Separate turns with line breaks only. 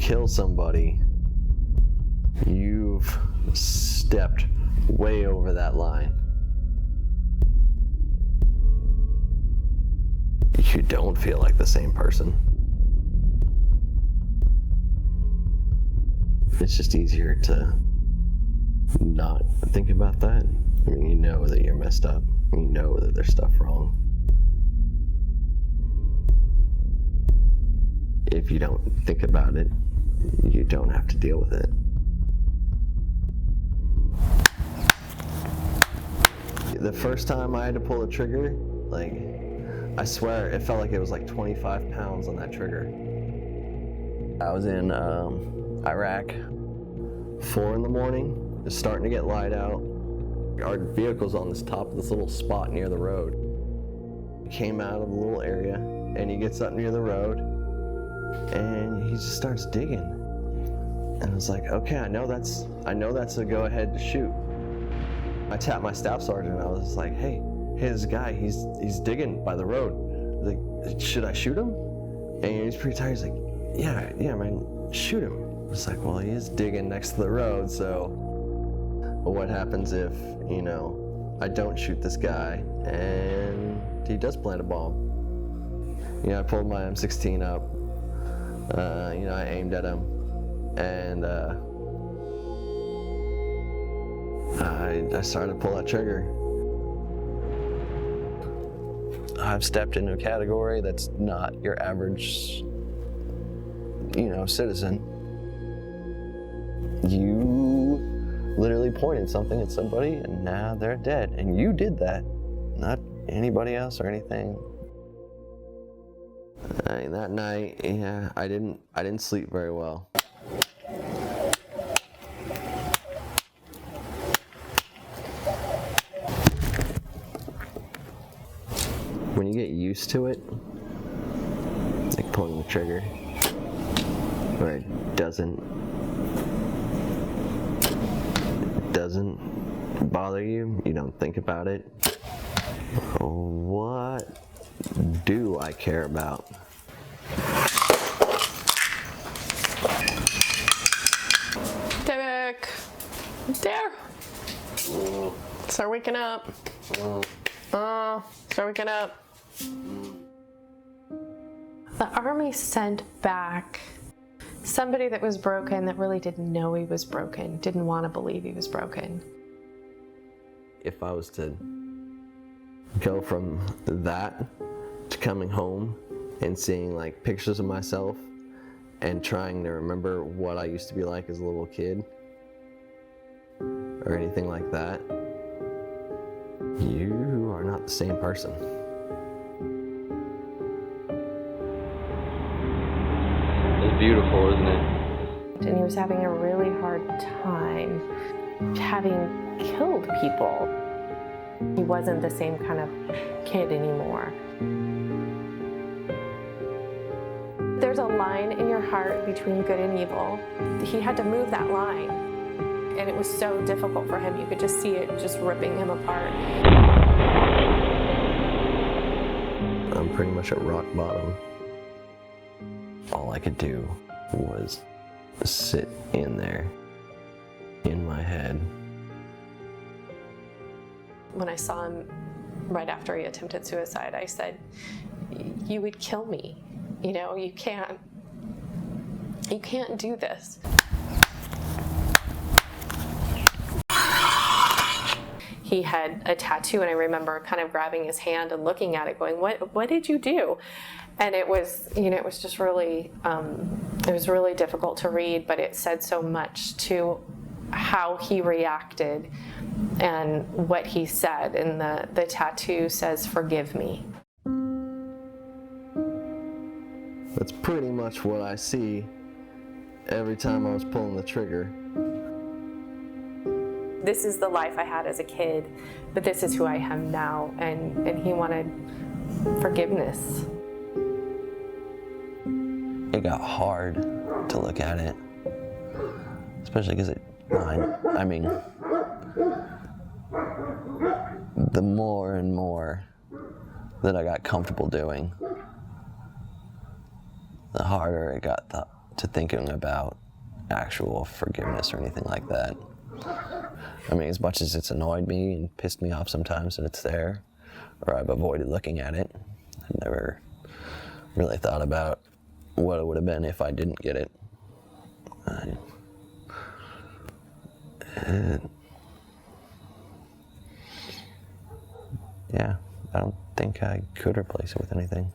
kill somebody, you've stepped way over that line. You don't feel like the same person. It's just easier to not think about that. I mean, you know that you're messed up. You know that there's stuff wrong. If you don't think about it, you don't have to deal with it. The first time I had to pull a trigger, I swear it felt like it was 25 pounds on that trigger. I was in Iraq, 4 in the morning, it's starting to get light out. Our vehicle's on this top of this little spot near the road. He came out of the little area and he gets up near the road and he just starts digging. And I was like, okay, I know that's a go ahead to shoot. I tapped my staff sergeant and I was like, hey, this guy, he's digging by the road. Like, should I shoot him? And he's pretty tired. He's like, yeah, man, shoot him. I was like, well, he is digging next to the road, so what happens if, I don't shoot this guy and he does plant a bomb? I pulled my M16 up, I aimed at him, and I started to pull that trigger. I've stepped into a category that's not your average, citizen. You literally pointed something at somebody and now they're dead. And you did that, not anybody else or anything. That night, I didn't sleep very well. When you get used to it, like pulling the trigger, where it doesn't bother you, you don't think about it. What do I care about?
Derek, there. Start waking up. Start waking up. The Army sent back somebody that was broken, that really didn't know he was broken, didn't want to believe he was broken.
If I was to go from that to coming home and seeing pictures of myself and trying to remember what I used to be like as a little kid or anything like that, you are not the same person.
It's beautiful, isn't it?
And he was having a really hard time having killed people. He wasn't the same kind of kid anymore. There's a line in your heart between good and evil. He had to move that line. And it was so difficult for him. You could just see it just ripping him apart.
I'm pretty much at rock bottom. All I could do was sit in there, in my head.
When I saw him right after he attempted suicide, I said, you would kill me. You can't do this. He had a tattoo, and I remember kind of grabbing his hand and looking at it going, what did you do? And it was, it was just really, it was really difficult to read, but it said so much to how he reacted and what he said. And the tattoo says, "Forgive me."
That's pretty much what I see every time I was pulling the trigger.
This is the life I had as a kid, but this is who I am now, and he wanted forgiveness.
It got hard to look at it, especially because the more and more that I got comfortable doing, the harder it got to thinking about actual forgiveness or anything like that. I mean, as much as it's annoyed me and pissed me off sometimes that it's there, or I've avoided looking at it, I've never really thought about what it would have been if I didn't get it. Yeah, I don't think I could replace it with anything.